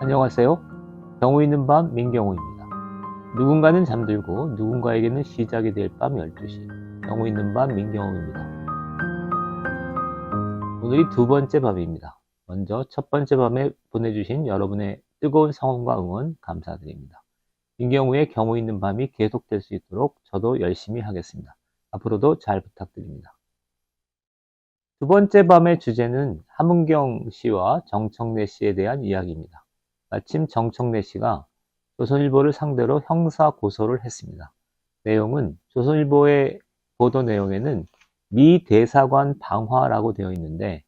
안녕하세요. 경우 있는 밤 민경호입니다. 누군가는 잠들고 누군가에게는 시작이 될 밤 12시. 경우 있는 밤 민경호입니다. 오늘이 두 번째 밤입니다. 먼저 첫 번째 밤에 보내주신 여러분의 뜨거운 성원과 응원 감사드립니다. 민경호의 경우 있는 밤이 계속될 수 있도록 저도 열심히 하겠습니다. 앞으로도 잘 부탁드립니다. 두 번째 밤의 주제는 함은경 씨와 정청래 씨에 대한 이야기입니다. 마침 정청래 씨가 조선일보를 상대로 형사 고소를 했습니다. 내용은 조선일보의 보도 내용에는 미 대사관 방화라고 되어 있는데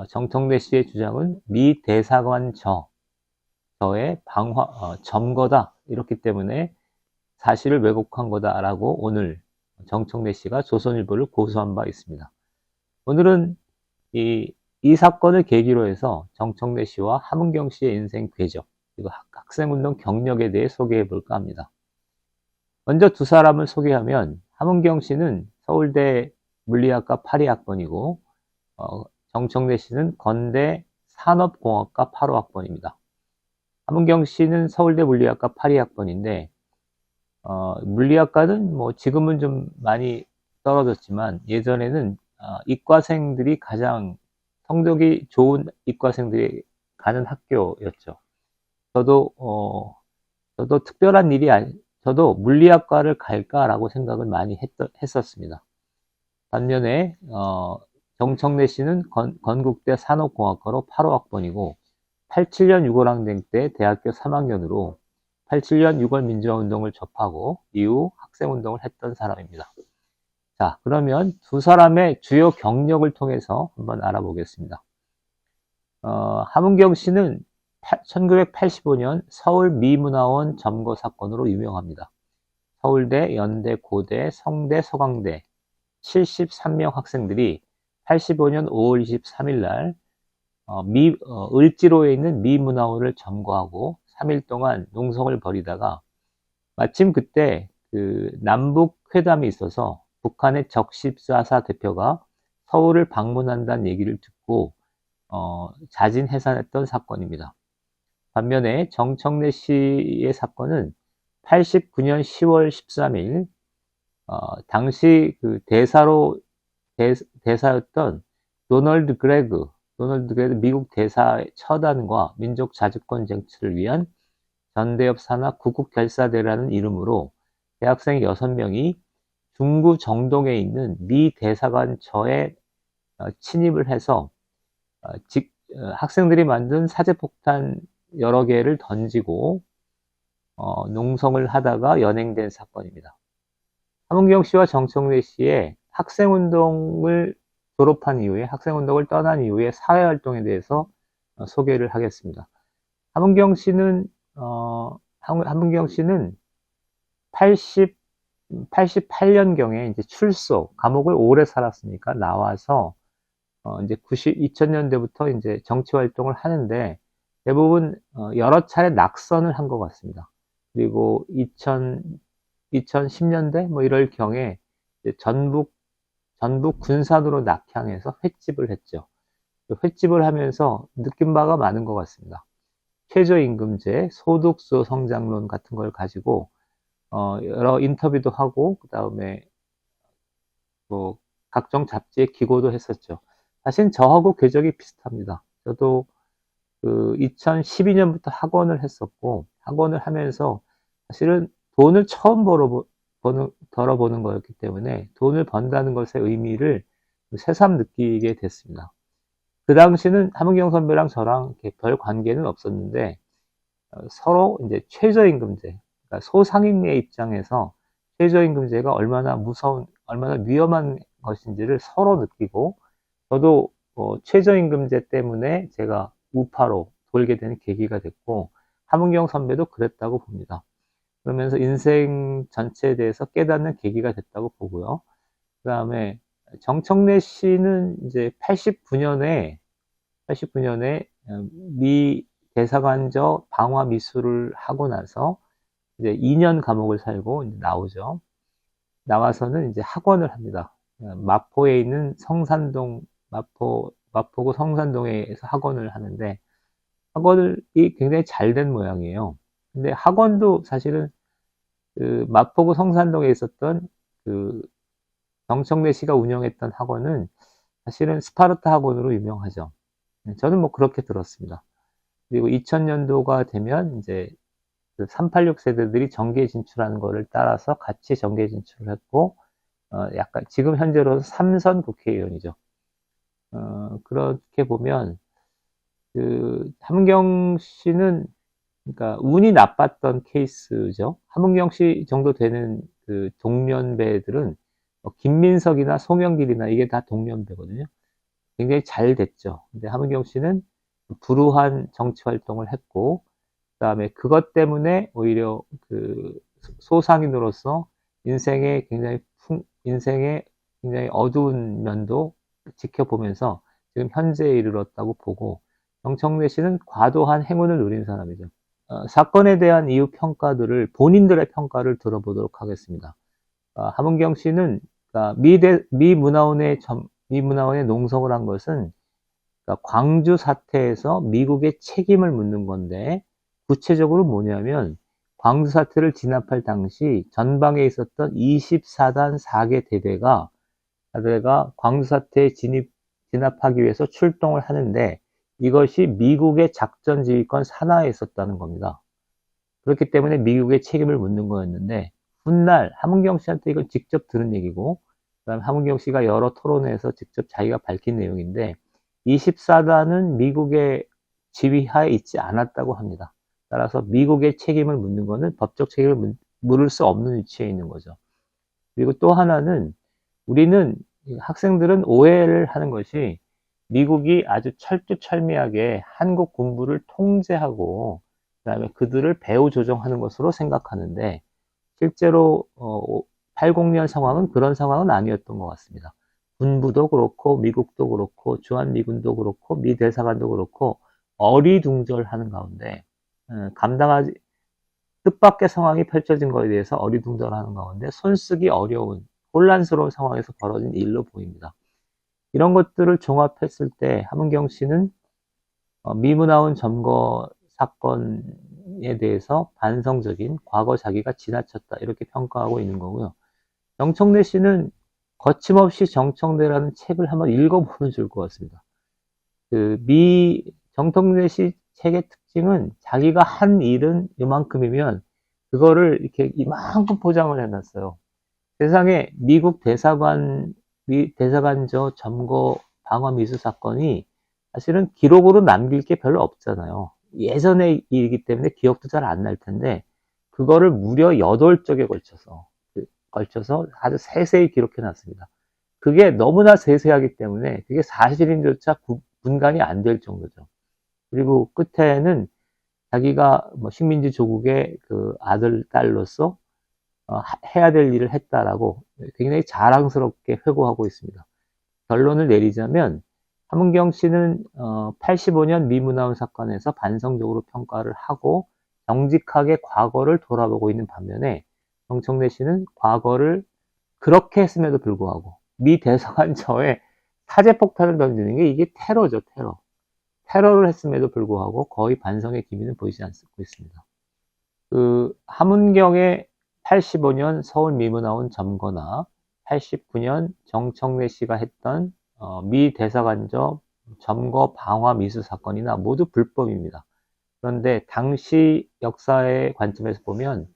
정청래 씨의 주장은 미 대사관 저의 방화 점거다 이렇기 때문에 사실을 왜곡한 거다라고 오늘 정청래 씨가 조선일보를 고소한 바 있습니다. 오늘은 이 사건을 계기로 해서 정청래 씨와 함은경 씨의 인생 궤적, 그리고 학생운동 경력에 대해 소개해 볼까 합니다. 먼저 두 사람을 소개하면 함은경 씨는 서울대 물리학과 82학번이고 정청래 씨는 건대 산업공학과 85학번입니다. 함은경 씨는 서울대 물리학과 82학번인데 물리학과는 뭐 지금은 좀 많이 떨어졌지만 예전에는 이과생들이 가장 성적이 좋은 이과생들이 가는 학교였죠. 저도 특별한 일이 저도 물리학과를 갈까라고 생각을 많이 했었습니다. 반면에 정청래 씨는 건국대 산업공학과로 85학번이고 87년 6월항쟁 때 대학교 3학년으로 87년 6월 민주화운동을 접하고 이후 학생운동을 했던 사람입니다. 자, 그러면 두 사람의 주요 경력을 통해서 한번 알아보겠습니다. 함은경 씨는 1985년 서울 미문화원 점거 사건으로 유명합니다. 서울대, 연대, 고대, 성대, 서강대 73명 학생들이 85년 5월 23일 날 을지로에 있는 미문화원을 점거하고 3일 동안 농성을 벌이다가 마침 그때 그 남북 회담이 있어서 북한의 적14사 대표가 서울을 방문한다는 얘기를 듣고 자진 해산했던 사건입니다. 반면에 정청래 씨의 사건은 89년 10월 13일 당시 그 대사였던 도널드 그레그 미국 대사의 처단과 민족 자주권 쟁취를 위한 전대협 산하 구국결사대라는 이름으로 대학생 6명이 중구 정동에 있는 미 대사관 저에 침입을 해서 학생들이 만든 사제폭탄 여러 개를 던지고 농성을 하다가 연행된 사건입니다. 함은경 씨와 정청래 씨의 학생운동을 졸업한 이후에 학생운동을 떠난 이후에 사회활동에 대해서 소개를 하겠습니다. 함은경 씨는 88년경에 이제 감옥을 오래 살았으니까 나와서 이제 2000년대부터 이제 정치 활동을 하는데 대부분 여러 차례 낙선을 한 것 같습니다. 그리고 2010년대 뭐 이럴 경에 전북 군산으로 낙향해서 횟집을 했죠. 횟집을 하면서 느낀 바가 많은 것 같습니다. 최저임금제, 소득수 성장론 같은 걸 가지고 여러 인터뷰도 하고 그 다음에 뭐 각종 잡지에 기고도 했었죠. 사실 저하고 궤적이 비슷합니다. 저도 그 2012년부터 학원을 했었고 학원을 하면서 사실은 돈을 처음 벌어보는 거였기 때문에 돈을 번다는 것의 의미를 새삼 느끼게 됐습니다. 그 당시는 함은경 선배랑 저랑 별 관계는 없었는데 서로 이제 최저임금제, 그러니까 소상인의 입장에서 최저임금제가 얼마나 위험한 것인지를 서로 느끼고 저도 최저임금제 때문에 제가 우파로 돌게 되는 계기가 됐고 함은경 선배도 그랬다고 봅니다. 그러면서 인생 전체에 대해서 깨닫는 계기가 됐다고 보고요. 그 다음에 정청래 씨는 이제 89년에 미 대사관저 방화 미수를 하고 나서 이제 2년 감옥을 살고 이제 나오죠. 나와서는 이제 학원을 합니다. 마포에 있는 마포구 성산동에서 학원을 하는데 학원이 굉장히 잘 된 모양이에요. 근데 학원도 사실은 그 마포구 성산동에 있었던 그 정청래 씨가 운영했던 학원은 사실은 스파르타 학원으로 유명하죠. 저는 뭐 그렇게 들었습니다. 그리고 2000년도가 되면 이제 그 386 세대들이 정계 진출하는 거를 따라서 같이 정계 진출을 했고, 약간 지금 현재로서 3선 국회의원이죠. 그렇게 보면 그 함은경 씨는 그러니까 운이 나빴던 케이스죠. 함은경 씨 정도 되는 그 동년배들은 김민석이나 송영길이나 이게 다 동년배거든요. 굉장히 잘 됐죠. 근데 함은경 씨는 불우한 정치 활동을 했고, 그다음에 그것 때문에 오히려 그 소상인으로서 인생의 굉장히 어두운 면도 지켜보면서 지금 현재에 이르렀다고 보고, 정청래 씨는 과도한 행운을 누린 사람이죠. 사건에 대한 이후 평가들을 본인들의 평가를 들어보도록 하겠습니다. 함은경 씨는 미문화원의 농성을 한 것은 광주 사태에서 미국의 책임을 묻는 건데, 구체적으로 뭐냐면 광주 사태를 진압할 당시 전방에 있었던 24단 4개 대대가 광주 사태에 진압하기 위해서 출동을 하는데, 이것이 미국의 작전 지휘권 산하에 있었다는 겁니다. 그렇기 때문에 미국의 책임을 묻는 거였는데, 훗날 함은경 씨한테 이건 직접 들은 얘기고, 그다음에 함은경 씨가 여러 토론회에서 직접 자기가 밝힌 내용인데, 24단은 미국의 지휘하에 있지 않았다고 합니다. 따라서 미국의 책임을 묻는 것은 법적 책임을 물을 수 없는 위치에 있는 거죠. 그리고 또 하나는, 학생들은 오해를 하는 것이, 미국이 아주 철두철미하게 한국 군부를 통제하고 그다음에 그들을 배후 조정하는 것으로 생각하는데, 실제로 80년 상황은 그런 상황은 아니었던 것 같습니다. 군부도 그렇고 미국도 그렇고 주한미군도 그렇고 미 대사관도 그렇고 어리둥절하는 가운데, 감당하지 뜻밖의 상황이 펼쳐진 것에 대해서 어리둥절하는 가운데 손쓰기 어려운 혼란스러운 상황에서 벌어진 일로 보입니다. 이런 것들을 종합했을 때 함은경 씨는 미문화원 점거 사건에 대해서 반성적인 과거 자기가 지나쳤다 이렇게 평가하고 있는 거고요. 정청래 씨는 거침없이 정청래라는 책을 한번 읽어보면 좋을 것 같습니다. 정청래 씨 책의 특징은 자기가 한 일은 이만큼이면 그거를 이렇게 이만큼 포장을 해놨어요. 세상에 미국 대사관저 점거 방화 미수 사건이 사실은 기록으로 남길 게 별로 없잖아요. 예전의 일이기 때문에 기억도 잘 안 날 텐데, 그거를 무려 8적에 걸쳐서 아주 세세히 기록해 놨습니다. 그게 너무나 세세하기 때문에 그게 사실인조차 분간이 안 될 정도죠. 그리고 끝에는 자기가 식민지 조국의 그 아들, 딸로서 해야 될 일을 했다라고 굉장히 자랑스럽게 회고하고 있습니다. 결론을 내리자면 함은경 씨는 85년 미문화원 사건에서 반성적으로 평가를 하고 정직하게 과거를 돌아보고 있는 반면에, 정청래 씨는 과거를 그렇게 했음에도 불구하고 미 대사관 저에 사제폭탄을 던지는 게 이게 테러죠, 테러. 테러를 했음에도 불구하고 거의 반성의 기미는 보이지 않고 있습니다. 함은경의 85년 서울 미문화원 점거나 89년 정청래 씨가 했던 미 대사관저 점거 방화 미수 사건이나 모두 불법입니다. 그런데 당시 역사의 관점에서 보면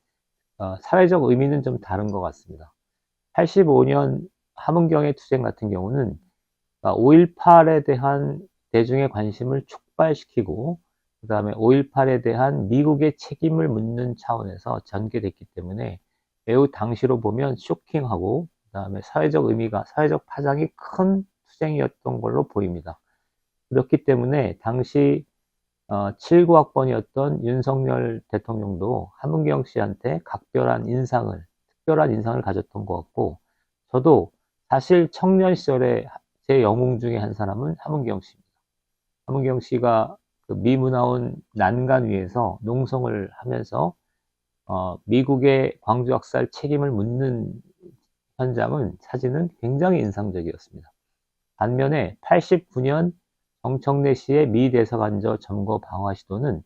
사회적 의미는 좀 다른 것 같습니다. 85년 함은경의 투쟁 같은 경우는 5.18에 대한 대중의 관심을 촉발시키고, 그 다음에 5.18에 대한 미국의 책임을 묻는 차원에서 전개됐기 때문에 매우 당시로 보면 쇼킹하고, 그 다음에 사회적 파장이 큰 투쟁이었던 걸로 보입니다. 그렇기 때문에 당시 79학번이었던 윤석열 대통령도 함은경 씨한테 특별한 인상을 가졌던 것 같고, 저도 사실 청년 시절에 제 영웅 중에 한 사람은 함은경 씨입니다. 함은경 씨가 그 미문화원 난간 위에서 농성을 하면서 미국의 광주학살 책임을 묻는 사진은 굉장히 인상적이었습니다. 반면에 89년 정청래 씨의 미 대사관저 점거 방화 시도는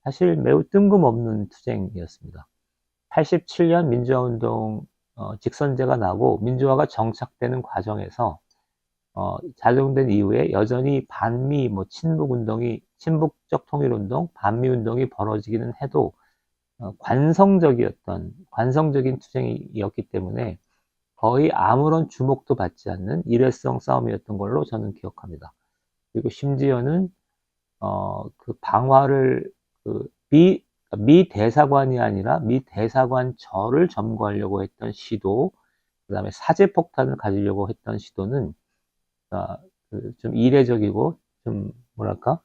사실 매우 뜬금없는 투쟁이었습니다. 87년 민주화운동 직선제가 나고 민주화가 정착되는 과정에서 작용된 이후에 여전히 반미 친북적 통일운동, 반미운동이 벌어지기는 해도 관성적인 투쟁이었기 때문에 거의 아무런 주목도 받지 않는 일회성 싸움이었던 걸로 저는 기억합니다. 그리고 심지어는 그 방화를 미 대사관이 아니라 미 대사관저를 점거하려고 했던 시도, 그 다음에 사제폭탄을 가지려고 했던 시도는 좀 이례적이고 좀 뭐랄까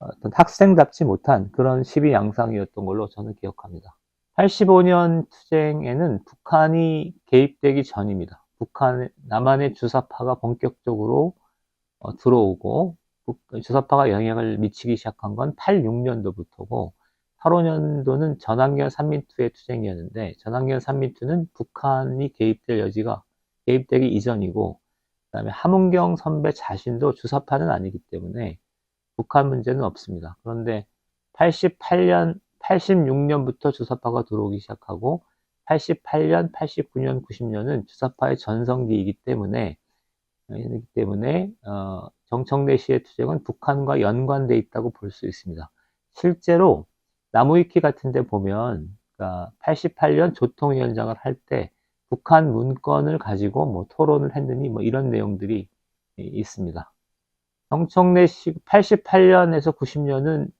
어떤 학생답지 못한 그런 시비 양상이었던 걸로 저는 기억합니다. 85년 투쟁에는 북한이 개입되기 전입니다. 남한의 주사파가 본격적으로 들어오고 주사파가 영향을 미치기 시작한 건 86년도부터고 85년도는 전학년 산민투의 투쟁이었는데 전학년 산민투는 북한이 개입되기 이전이고 그 다음에 함은경 선배 자신도 주사파는 아니기 때문에 북한 문제는 없습니다. 그런데 86년부터 주사파가 들어오기 시작하고 88년, 89년, 90년은 주사파의 전성기이기 때문에 정청래 씨의 투쟁은 북한과 연관되어 있다고 볼 수 있습니다. 실제로 나무위키 같은 데 보면 88년 조통위원장을 할 때 북한 문건을 가지고 토론을 했느니 이런 내용들이 있습니다. 정청래 씨 88년에서 90년은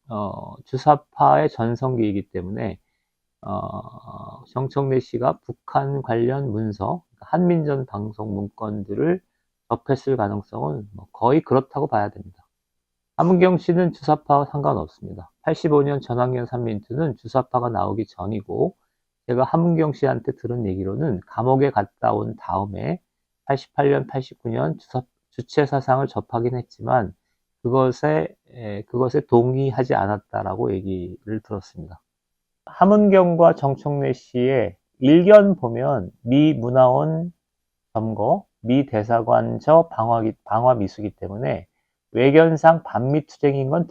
주사파의 전성기이기 때문에 정청래 씨가 북한 관련 문서, 한민전 방송 문건들을 접했을 가능성은 거의 그렇다고 봐야 됩니다. 함은경 씨는 주사파와 상관없습니다. 85년 전학년 산민투는 주사파가 나오기 전이고 제가 함은경 씨한테 들은 얘기로는 감옥에 갔다 온 다음에 88년, 89년 주체 사상을 접하긴 했지만 그것에 동의하지 않았다라고 얘기를 들었습니다. 함은경과 정청래 씨의 일견 보면 미 문화원 점거, 미 대사관저 방화 미수기 때문에 외견상 반미 투쟁인 건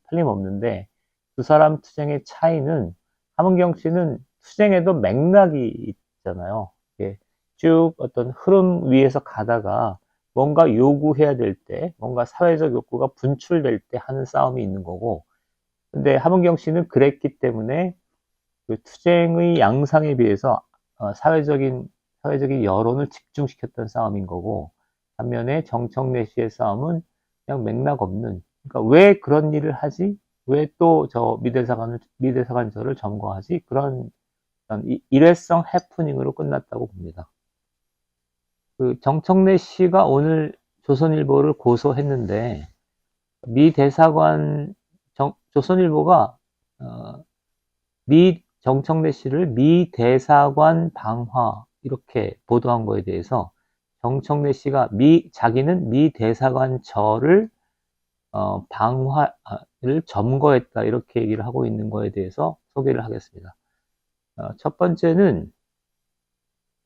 틀림없는데 두 사람 투쟁의 차이는 함은경 씨는 투쟁에도 맥락이 있잖아요. 쭉 어떤 흐름 위에서 가다가 뭔가 요구해야 될 때, 뭔가 사회적 욕구가 분출될 때 하는 싸움이 있는 거고, 근데 함은경 씨는 그랬기 때문에 그 투쟁의 양상에 비해서 사회적인 여론을 집중시켰던 싸움인 거고, 반면에 정청래 씨의 싸움은 그냥 맥락 없는, 그러니까 왜 그런 일을 하지? 왜 또 저 미대사관저를 점거하지? 그런 일회성 해프닝으로 끝났다고 봅니다. 그 정청래 씨가 오늘 조선일보를 고소했는데 조선일보가 정청래 씨를 미 대사관 방화 이렇게 보도한 거에 대해서 정청래 씨가 자기는 미 대사관 저를 방화를 점거했다 이렇게 얘기를 하고 있는 거에 대해서 소개를 하겠습니다. 첫 번째는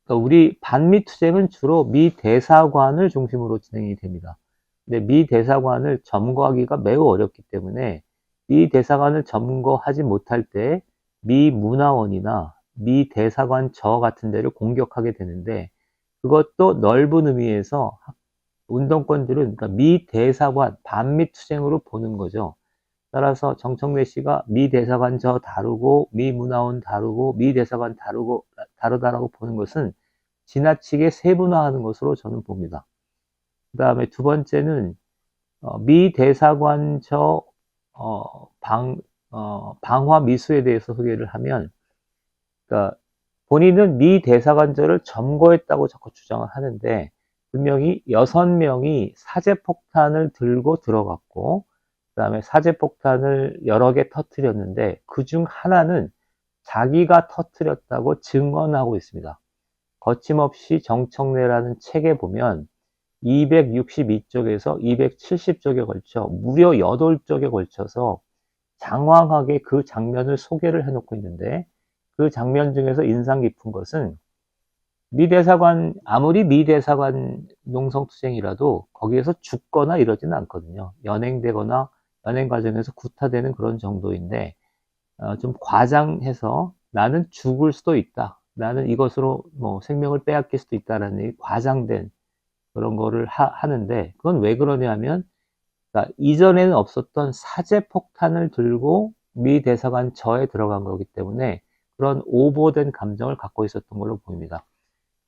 우리 반미 투쟁은 주로 미 대사관을 중심으로 진행이 됩니다. 근데 미 대사관을 점거하기가 매우 어렵기 때문에 미 대사관을 점거하지 못할 때 미 문화원이나 미 대사관 저 같은 데를 공격하게 되는데 그것도 넓은 의미에서 운동권들은 그러니까 미 대사관 반미 투쟁으로 보는 거죠. 따라서 정청래 씨가 미 대사관 저 다루고 미 문화원 다루고 미 대사관 다르다라고 보는 것은 지나치게 세분화하는 것으로 저는 봅니다. 그 다음에 두 번째는 미 대사관 저 방화 미수에 대해서 소개를 하면, 그러니까 본인은 미 대사관저를 점거했다고 자꾸 주장을 하는데 분명히 6명이 사제폭탄을 들고 들어갔고 그 다음에 사제폭탄을 여러 개 터뜨렸는데 그중 하나는 자기가 터뜨렸다고 증언하고 있습니다. 거침없이 정청래라는 책에 보면 262쪽에서 270쪽에 걸쳐 무려 8쪽에 걸쳐서 장황하게 그 장면을 소개를 해놓고 있는데 그 장면 중에서 인상 깊은 것은 아무리 미 대사관 농성투쟁이라도 거기에서 죽거나 이러지는 않거든요. 연행되거나 연행 과정에서 구타되는 그런 정도인데, 좀 과장해서 나는 죽을 수도 있다. 나는 이것으로 뭐 생명을 빼앗길 수도 있다라는 과장된 그런 거를 하는데, 그건 왜 그러냐면, 그러니까 이전에는 없었던 사제 폭탄을 들고 미 대사관 저에 들어간 거기 때문에 그런 오버된 감정을 갖고 있었던 걸로 보입니다.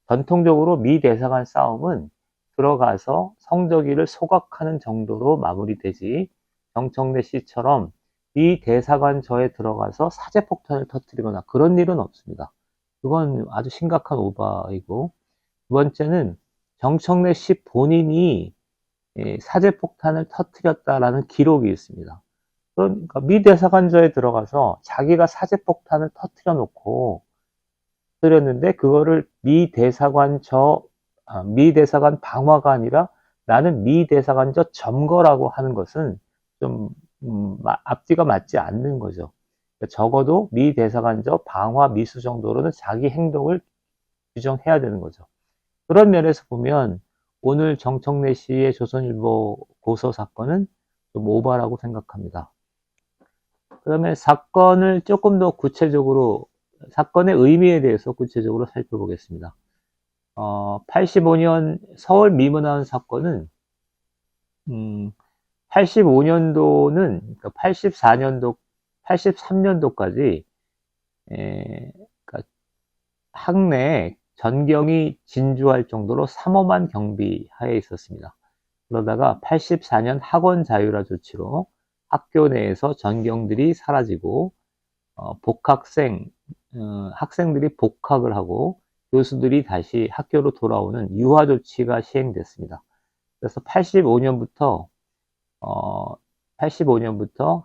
전통적으로 미 대사관 싸움은 들어가서 성적기를 소각하는 정도로 마무리되지, 정청래 씨처럼 미 대사관 저에 들어가서 사제폭탄을 터뜨리거나 그런 일은 없습니다. 그건 아주 심각한 오바이고, 두 번째는 정청래 씨 본인이 사제폭탄을 터뜨렸다라는 기록이 있습니다. 그러니까 미 대사관저에 들어가서 자기가 사제폭탄을 터뜨려 놓고 터뜨렸는데, 그거를 미 대사관 방화가 아니라 나는 미 대사관저 점거라고 하는 것은 좀 앞뒤가 맞지 않는 거죠. 그러니까 적어도 미 대사관저 방화 미수 정도로는 자기 행동을 규정해야 되는 거죠. 그런 면에서 보면 오늘 정청래 씨의 조선일보 고소 사건은 좀 오바라고 생각합니다. 그러면 사건을 조금 더 구체적으로, 사건의 의미에 대해서 구체적으로 살펴보겠습니다. 85년 서울 미문화원 사건은 85년도는, 그러니까 83년도까지 그러니까 학내에 전경이 진주할 정도로 삼엄한 경비 하에 있었습니다. 그러다가 84년 학원 자율화 조치로 학교 내에서 전경들이 사라지고 학생들이 복학을 하고 교수들이 다시 학교로 돌아오는 유화 조치가 시행됐습니다. 그래서 85년부터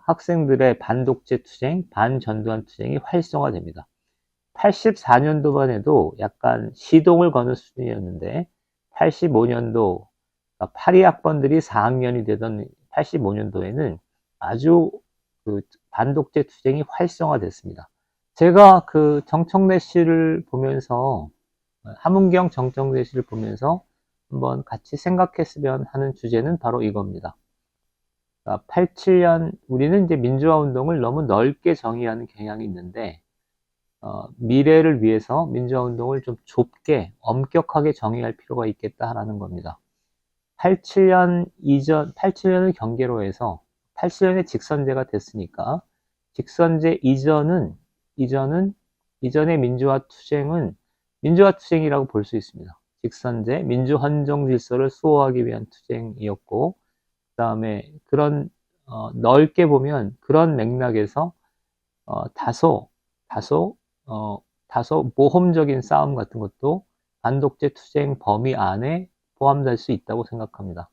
학생들의 반독재 투쟁, 반전두환 투쟁이 활성화됩니다. 84년도만 해도 약간 시동을 거는 수준이었는데, 85년도, 그러니까 82학번들이 4학년이 되던 85년도에는 아주 그 반독재 투쟁이 활성화됐습니다. 제가 그 정청래 씨를 보면서, 함은경 정청래 씨를 보면서 한번 같이 생각했으면 하는 주제는 바로 이겁니다. 그러니까 87년, 우리는 이제 민주화 운동을 너무 넓게 정의하는 경향이 있는데, 미래를 위해서 민주화 운동을 좀 좁게, 엄격하게 정의할 필요가 있겠다라는 겁니다. 87년을 경계로 해서 87년에 직선제가 됐으니까 직선제 이전의 민주화 투쟁이라고 볼 수 있습니다. 직선제, 민주헌정 질서를 수호하기 위한 투쟁이었고, 그 다음에 그런 넓게 보면 그런 맥락에서 다소 모험적인 싸움 같은 것도 반독재 투쟁 범위 안에 포함될 수 있다고 생각합니다.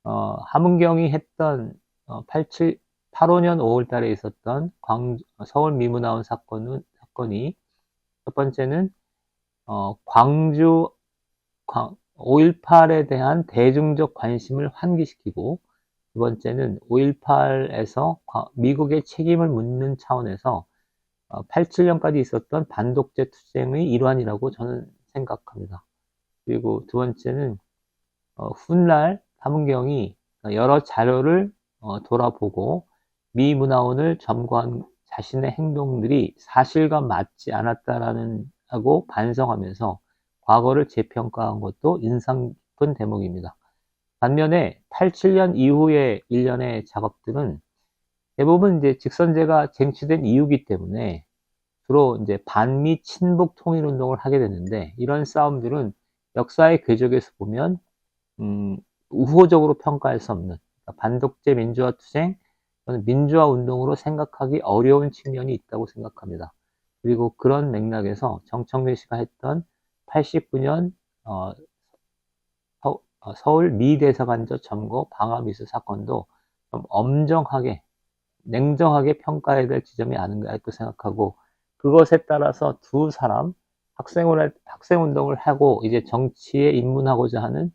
함은경이 했던 85년 5월 달에 있었던 서울 미문화원 사건이 첫 번째는 광주 5.18에 대한 대중적 관심을 환기시키고, 두 번째는 5.18에서 미국의 책임을 묻는 차원에서 87년까지 있었던 반독재 투쟁의 일환이라고 저는 생각합니다. 그리고 두 번째는 훗날 함은경이 여러 자료를 돌아보고 미 문화원을 점거한 자신의 행동들이 사실과 맞지 않았다라는 하고 반성하면서 과거를 재평가한 것도 인상 깊은 대목입니다. 반면에 87년 이후의 일련의 작업들은 대부분 이제 직선제가 쟁취된 이유기 때문에 주로 이제 반미 친북 통일 운동을 하게 되는데, 이런 싸움들은 역사의 궤적에서 보면 우호적으로 평가할 수 없는, 그러니까 반독재 민주화 투쟁, 또는 민주화 운동으로 생각하기 어려운 측면이 있다고 생각합니다. 그리고 그런 맥락에서 정청래 씨가 했던 89년 서울 미 대사관저 점거 방화 미수 사건도 좀 엄정하게, 냉정하게 평가해야 될 지점이 아닌가 또 생각하고, 그것에 따라서 두 사람, 학생운동을 하고 이제 정치에 입문하고자 하는,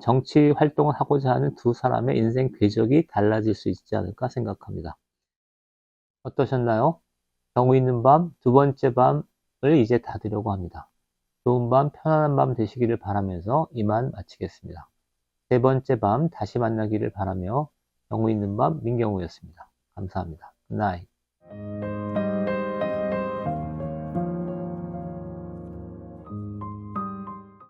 정치 활동을 하고자 하는 두 사람의 인생 궤적이 달라질 수 있지 않을까 생각합니다. 어떠셨나요? 경우 있는 밤, 두 번째 밤 이제 닫으려고 합니다. 좋은 밤, 편안한 밤 되시기를 바라면서 이만 마치겠습니다. 세 번째 밤 다시 만나기를 바라며 경우 있는 밤 민경우였습니다. 감사합니다. 굿나잇.